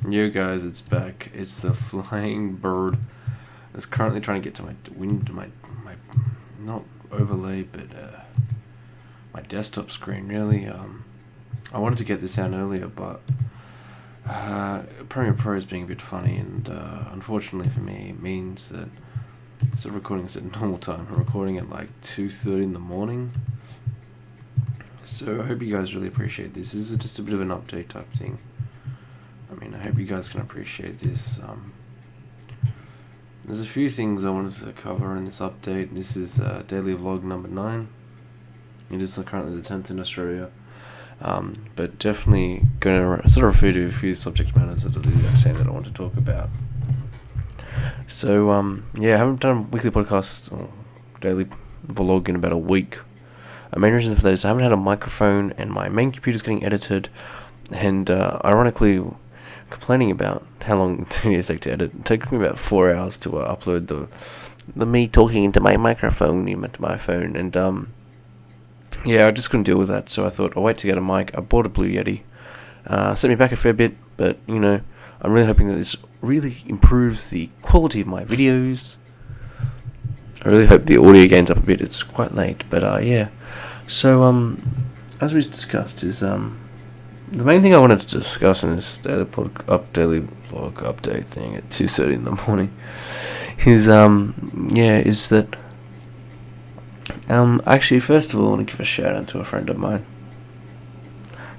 Yo guys, it's back. It's the flying bird. It's currently trying to get to my not overlay, but my desktop screen. Really, I wanted to get this out earlier, but Premiere Pro is being a bit funny, and unfortunately for me, it means that instead of recording this at normal time, I'm recording at like 2:30 in the morning. So I hope you guys really appreciate this. This is just a bit of an update type thing. I hope you guys can appreciate this. There's a few things I wanted to cover in this update. This is daily vlog number 9. It is currently the 10th in Australia. But definitely going to sort of refer to a few subject matters that are the exact same that I want to talk about. So, I haven't done a weekly podcast or daily vlog in about a week. The main reason for that is I haven't had a microphone and my main computer's getting edited, and ironically, complaining about how long it takes to edit. It took me about 4 hours to upload the me talking into my microphone into my phone, and I just couldn't deal with that, so I thought I'll wait to get a mic. I bought a Blue Yeti. Set me back a fair bit, but I'm really hoping that this really improves the quality of my videos. I really hope the audio gains up a bit. It's quite late, but So as we discussed, is the main thing I wanted to discuss in this daily vlog update thing at 2:30 in the morning is that actually, first of all, I want to give a shout out to a friend of mine.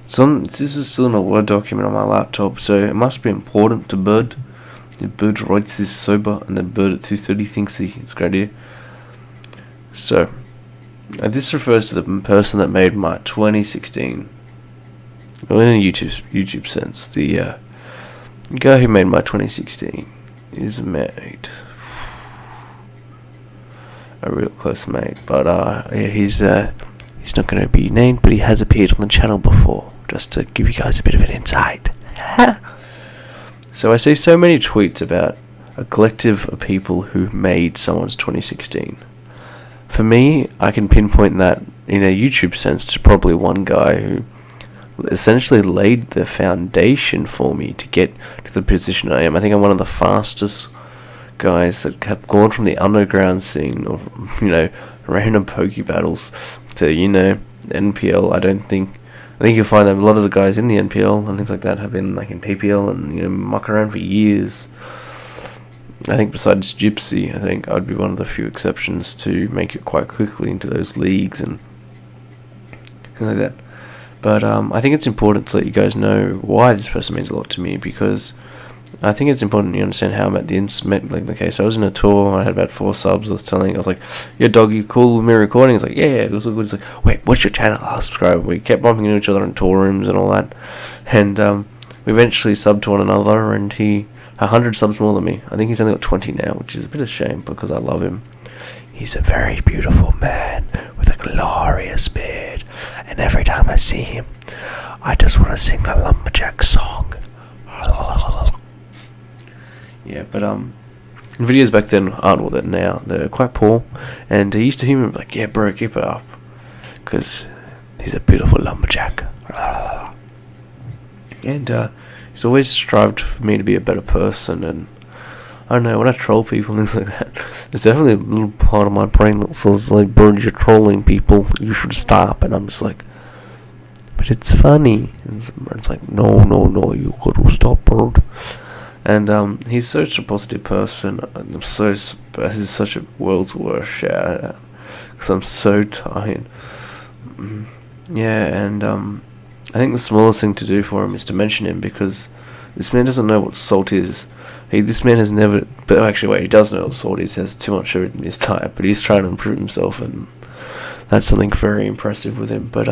This is still in a Word document on my laptop, so it must be important to Bird. If Bird writes this sober, and then Bird at 2:30 thinks it's a great idea. So, this refers to the person that made my 2016. Well, in a YouTube sense, the guy who made my 2016 is mate, a real close mate. But he's not going to be named, but he has appeared on the channel before, just to give you guys a bit of an insight. So I see so many tweets about a collective of people who made someone's 2016. For me, I can pinpoint that in a YouTube sense to probably one guy who essentially laid the foundation for me to get to the position I am. I think I'm one of the fastest guys that have gone from the underground scene of, random Poke battles to, NPL. I think you'll find that a lot of the guys in the NPL and things like that have been like in PPL and, muck around for years. I think besides Gypsy, I think I'd be one of the few exceptions to make it quite quickly into those leagues and things like that. But I think it's important to let you guys know why this person means a lot to me, because I think it's important you understand how I'm at the case. I was in a tour, I had about 4 subs. I was like, "Yeah, dog, you cool with me recording?" It's like, yeah, it was all good. It's like, "Wait, what's your channel? I'll subscribe." We kept bumping into each other in tour rooms and all that, and we eventually subbed to one another, and he 100 subs more than me. I think he's only got 20 now, which is a bit of a shame because I love him. He's a very beautiful man with a glorious beard, and every time I see him, I just want to sing the Lumberjack song. Yeah, but videos back then aren't what they're now. They're quite poor, and he used to hear me like, "Yeah, bro, keep it up, because he's a beautiful lumberjack." And he's always strived for me to be a better person, and I don't know, when I troll people and things like that, there's definitely a little part of my brain that says, like, "Bird, you're trolling people, you should stop." And I'm just like, "But it's funny." And it's like, no, you gotta stop, Bird. And he's such a positive person. He's such a world's worst shout out, because I'm so tired. I think the smallest thing to do for him is to mention him, because this man doesn't know what salt is. This man has never... But actually, wait, he does know what salt is. He has too much of it in his diet, but he's trying to improve himself, and that's something very impressive with him. But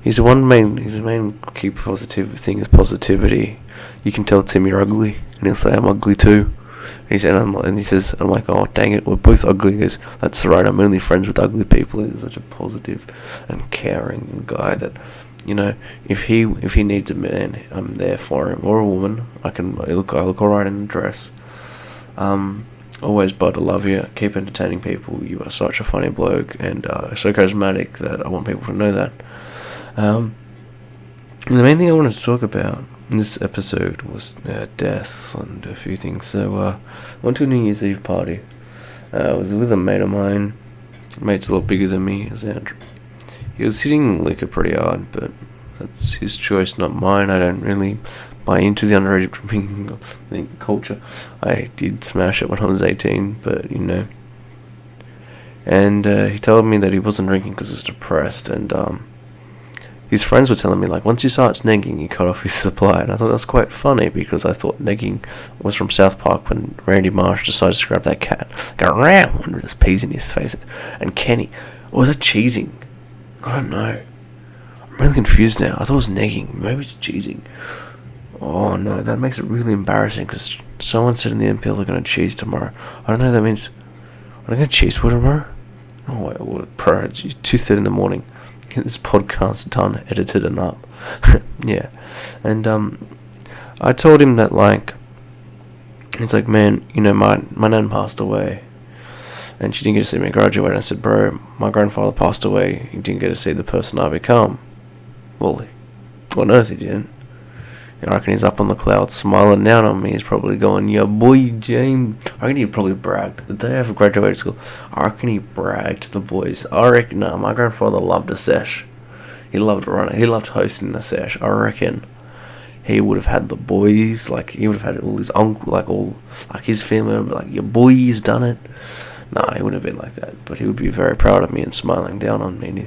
his main key positive thing is positivity. You can tell Tim you're ugly, and he'll say, "I'm ugly too." He says, I'm like, "Oh, dang it, we're both ugly." He goes, "That's right, I'm only friends with ugly people." He's such a positive and caring guy that, if he needs a man, I'm there for him, or a woman. I look alright in a dress. Always, Bud, I love you. Keep entertaining people. You are such a funny bloke, and so charismatic that I want people to know that. The main thing I wanted to talk about this episode was death and a few things. So I went to a New Year's Eve party. I was with a mate of mine. Mate's a lot bigger than me. His Andrew. He was hitting liquor pretty hard, but that's his choice, not mine. I don't really buy into the underage drinking culture. I did smash it when I was 18, but And he told me that he wasn't drinking because he was depressed, and his friends were telling me, like, once you start negging, you cut off his supply. And I thought that was quite funny, because I thought negging was from South Park when Randy Marsh decides to grab that cat, go around, and there's peas in his face. And Kenny, or was that cheesing? I don't know. I'm really confused now. I thought it was negging. Maybe it's cheesing. Oh no, that makes it really embarrassing, because someone said in the NPL they're going to cheese tomorrow. I don't know, that means... Are they going to cheese for tomorrow? Oh wait, well, 2:30 in the morning. Get this podcast done, edited and up. Yeah. And I told him that, like, he's like, man, my nan passed away, and she didn't get to see me graduate. And I said, bro, my grandfather passed away, he didn't get to see the person I become. Well, what on earth he didn't? I reckon he's up on the clouds smiling down on me. He's probably going, yeah, boy, James. I reckon he probably bragged. The day after graduated school, I reckon he bragged to the boys. I reckon, no, my grandfather loved a sesh. He loved running. He loved hosting a sesh. I reckon he would have had the boys, like, he would have had all his uncle, like his family, like, your boys done it. Nah, he wouldn't have been like that. But he would be very proud of me and smiling down on me. And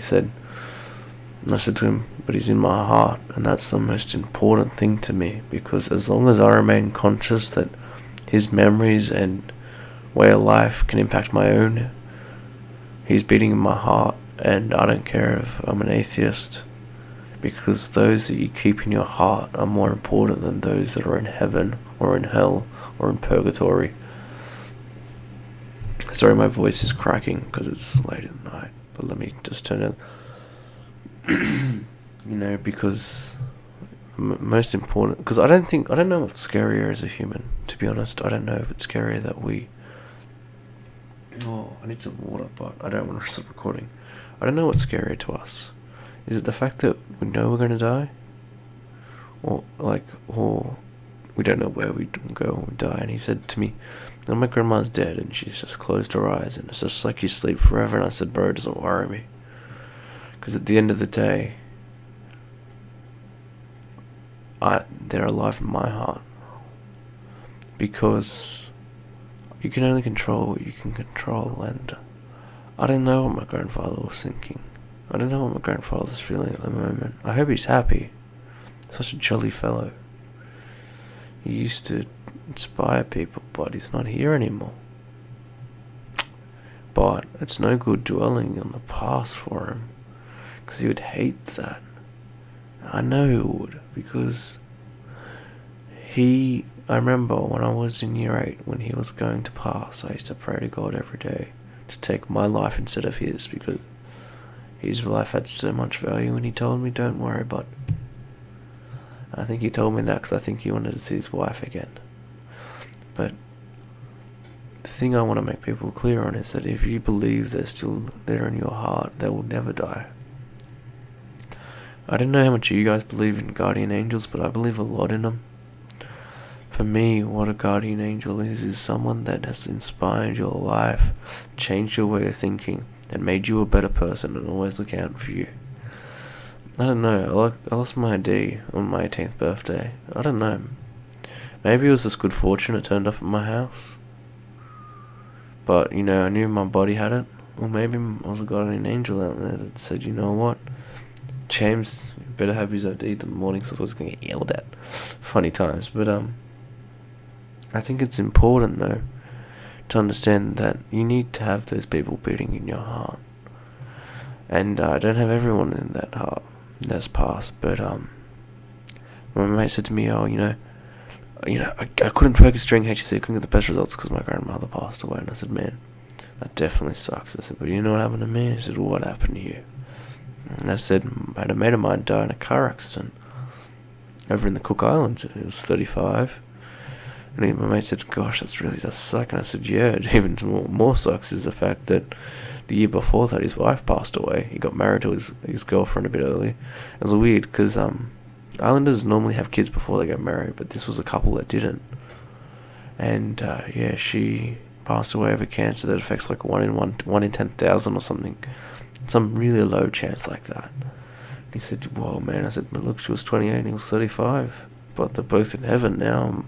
I said to him, but he's in my heart, and that's the most important thing to me, because as long as I remain conscious that his memories and way of life can impact my own, he's beating in my heart. And I don't care if I'm an atheist, because those that you keep in your heart are more important than those that are in heaven or in hell or in purgatory. Sorry, my voice is cracking because it's late at night, but let me just turn it. Because most important, because I don't know what's scarier as a human, to be honest. I don't know if it's scarier that I need some water, but I don't want to stop recording. I don't know what's scarier to us. Is it the fact that we know we're going to die? Or we don't know where we go when we die? And he said to me, no, my grandma's dead, and she's just closed her eyes, and it's just like you sleep forever. And I said, bro, it doesn't worry me. Because at the end of the day, they're alive in my heart. Because you can only control what you can control, and I don't know what my grandfather was thinking. I don't know what my grandfather's feeling at the moment. I hope he's happy. Such a jolly fellow. He used to inspire people, but he's not here anymore. But it's no good dwelling on the past for him, because he would hate that. I know he would, because I remember when I was in year 8, when he was going to pass, I used to pray to God every day to take my life instead of his, because his life had so much value, and he told me, don't worry, but I think he told me that because I think he wanted to see his wife again. But the thing I want to make people clear on is that if you believe they're still there in your heart, they will never die. I don't know how much you guys believe in guardian angels, but I believe a lot in them. For me, what a guardian angel is someone that has inspired your life, changed your way of thinking, and made you a better person and always look out for you. I don't know, I lost my ID on my 18th birthday. I don't know. Maybe it was just good fortune it turned up at my house. But, I knew my body had it. Or maybe I was a guardian angel out there that said, you know what? James, you better have his ID in the morning, so I was going to get yelled at. Funny times. But, I think it's important, though, to understand that you need to have those people beating in your heart. And I don't have everyone in that heart that's passed, but my mate said to me, I couldn't focus during HSC, I couldn't get the best results because my grandmother passed away. And I said, man, that definitely sucks. I said, but you know what happened to me? He said, well, what happened to you? And I said, I had a mate of mine die in a car accident over in the Cook Islands. He was 35. And my mate said, gosh, that's really does suck. And I said, yeah, even more sucks is the fact that the year before that his wife passed away. He got married to his girlfriend a bit early. It was weird because Islanders normally have kids before they get married, but this was a couple that didn't. And yeah, she passed away of a cancer that affects like 1 in 10,000 or something. Some really low chance like that. And he said, "Whoa, man." I said, "But look, she was 28 and he was 35. But they're both in heaven now."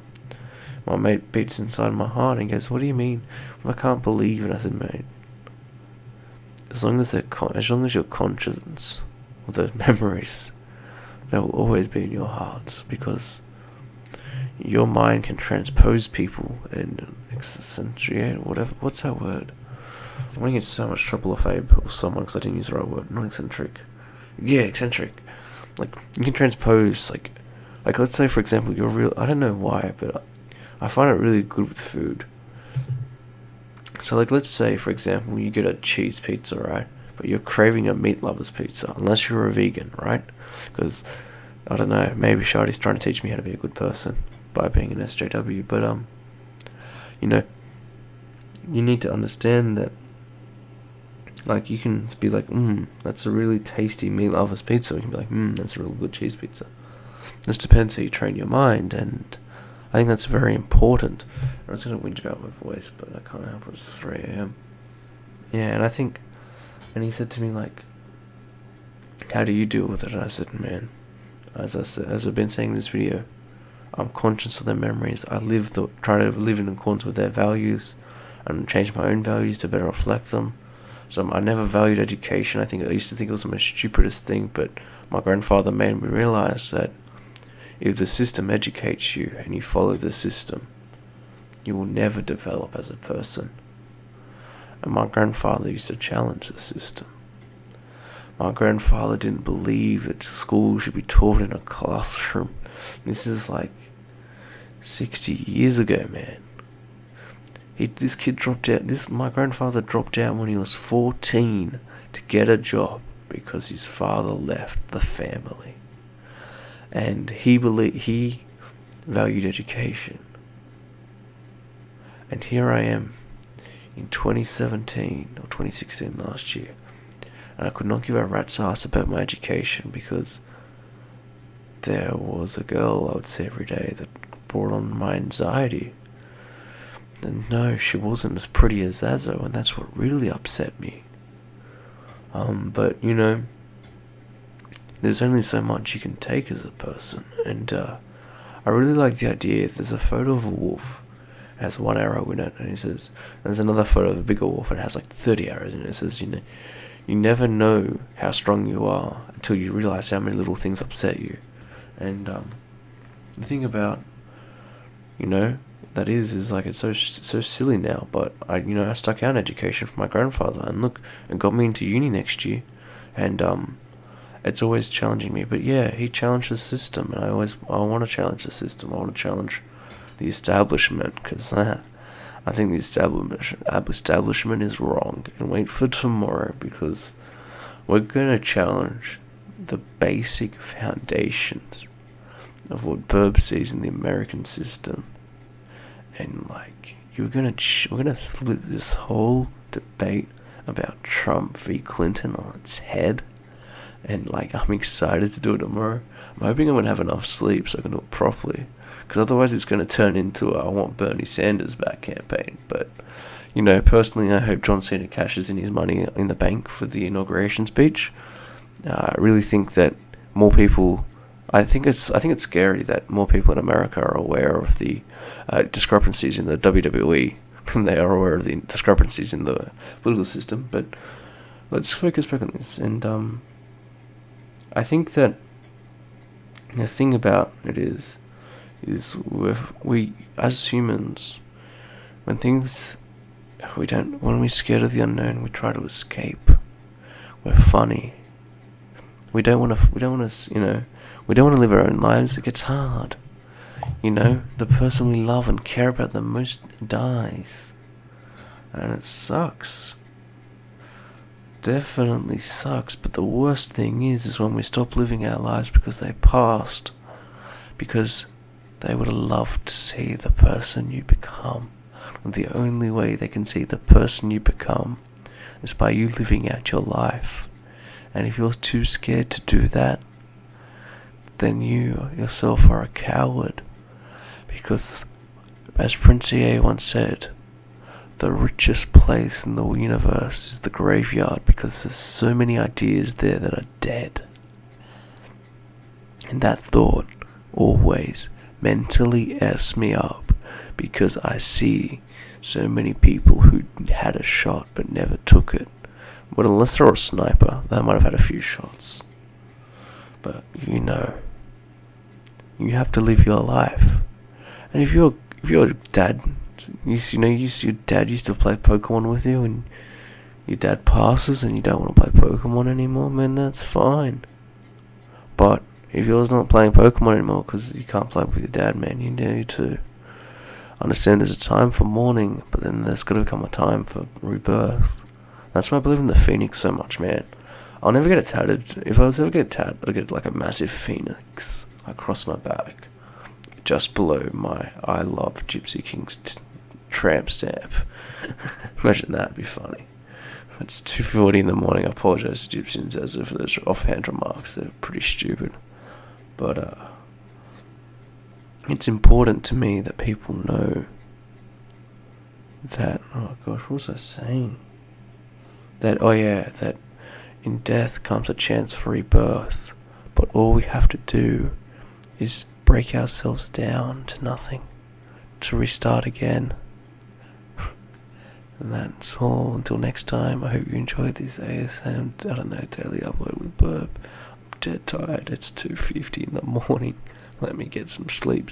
My mate beats inside my heart and he goes, "What do you mean? Well, I can't believe it." I said, "Mate, as long as your conscience or those memories, they will always be in your hearts, because your mind can transpose people and accentuate whatever. What's that word? I'm gonna get in so much trouble if I or someone because I didn't use the right word. Not eccentric. Yeah, eccentric. Like you can transpose like let's say for example you're real. I don't know why, but I find it really good with food. So like let's say for example you get a cheese pizza, right? But you're craving a meat lover's pizza, unless you're a vegan, right? Because I don't know, maybe Shardy's trying to teach me how to be a good person by being an SJW, but you know, you need to understand that, like, you can be like, that's a really tasty meat lover's pizza. You can be like, that's a really good cheese pizza. This depends how you train your mind, and I think that's very important. I was going to whinge about my voice, but I can't help it. It's 3 a.m. Yeah, and I think, and he said to me, like, how do you deal with it? And I said, man, as I've been saying in this video, I'm conscious of their memories. I try to live in accordance with their values and change my own values to better reflect them. So I never valued education. I used to think it was the most stupidest thing, but my grandfather made me realize that if the system educates you and you follow the system, you will never develop as a person. And my grandfather used to challenge the system. My grandfather didn't believe that school should be taught in a classroom. This is like 60 years ago, man. My grandfather dropped out when he was 14 to get a job because his father left the family. And he valued education. And here I am in 2017 or 2016 last year, and I could not give a rat's ass about my education because there was a girl I would see every day that brought on my anxiety. And no, she wasn't as pretty as Zazo, and that's what really upset me. But you know, there's only so much you can take as a person, and I really like the idea. There's a photo of a wolf, it has 1 arrow in it, and he says, and there's another photo of a bigger wolf, and it has like 30 arrows in it. It says, you never know how strong you are until you realize how many little things upset you. And the thing about, that is like, it's so silly now, but I stuck out in education for my grandfather, and look, it got me into uni next year, and it's always challenging me. But yeah, he challenged the system, and I want to challenge the system. I want to challenge the establishment, because I think the establishment is wrong. And wait for tomorrow, because we're going to challenge the basic foundations of what Birb sees in the American system. And like, we're gonna flip this whole debate about Trump v. Clinton on its head. And like, I'm excited to do it tomorrow. I'm hoping I'm gonna have enough sleep so I can do it properly, because otherwise it's gonna turn into a "I want Bernie Sanders back" campaign. But personally, I hope John Cena cashes in his money in the bank for the inauguration speech. I really think that more people. I think it's scary that more people in America are aware of the discrepancies in the WWE than they are aware of the discrepancies in the political system. But let's focus back on this. And I think that the thing about it is we as humans, when we're scared of the unknown, we try to escape. We're funny. We don't want to live our own lives. It gets hard. The person we love and care about the most dies. And it sucks. Definitely sucks. But the worst thing is when we stop living our lives because they passed. Because they would have loved to see the person you become. And the only way they can see the person you become is by you living out your life. And if you're too scared to do that, then you yourself are a coward. Because, as Prince EA once said, the richest place in the universe is the graveyard, because there's so many ideas there that are dead. And that thought always mentally F's me up, because I see so many people who had a shot but never took it. Well, unless they're a sniper, they might have had a few shots. But you have to live your life. And if your dad, your dad used to play Pokemon with you, and your dad passes and you don't want to play Pokemon anymore, man, that's fine. But if yours not playing Pokemon anymore because you can't play with your dad, man, you need to understand there's a time for mourning, but then there's got to come a time for rebirth. That's why I believe in the Phoenix so much, man. I'll never get it tatted. If I was ever get it tatted, I'd get like a massive Phoenix across my back, just below my I love Gypsy King's tramp stamp. Imagine that'd be funny. It's 2:40 in the morning. I apologize to Gypsians as for those offhand remarks. They're pretty stupid. But it's important to me that people know that, oh gosh, what was I saying? That in death comes a chance for rebirth, but all we have to do is break ourselves down to nothing, to restart again. And that's all. Until next time, I hope you enjoyed this ASM, daily upload with Birb. I'm dead tired. It's 2:50 in the morning. Let me get some sleep.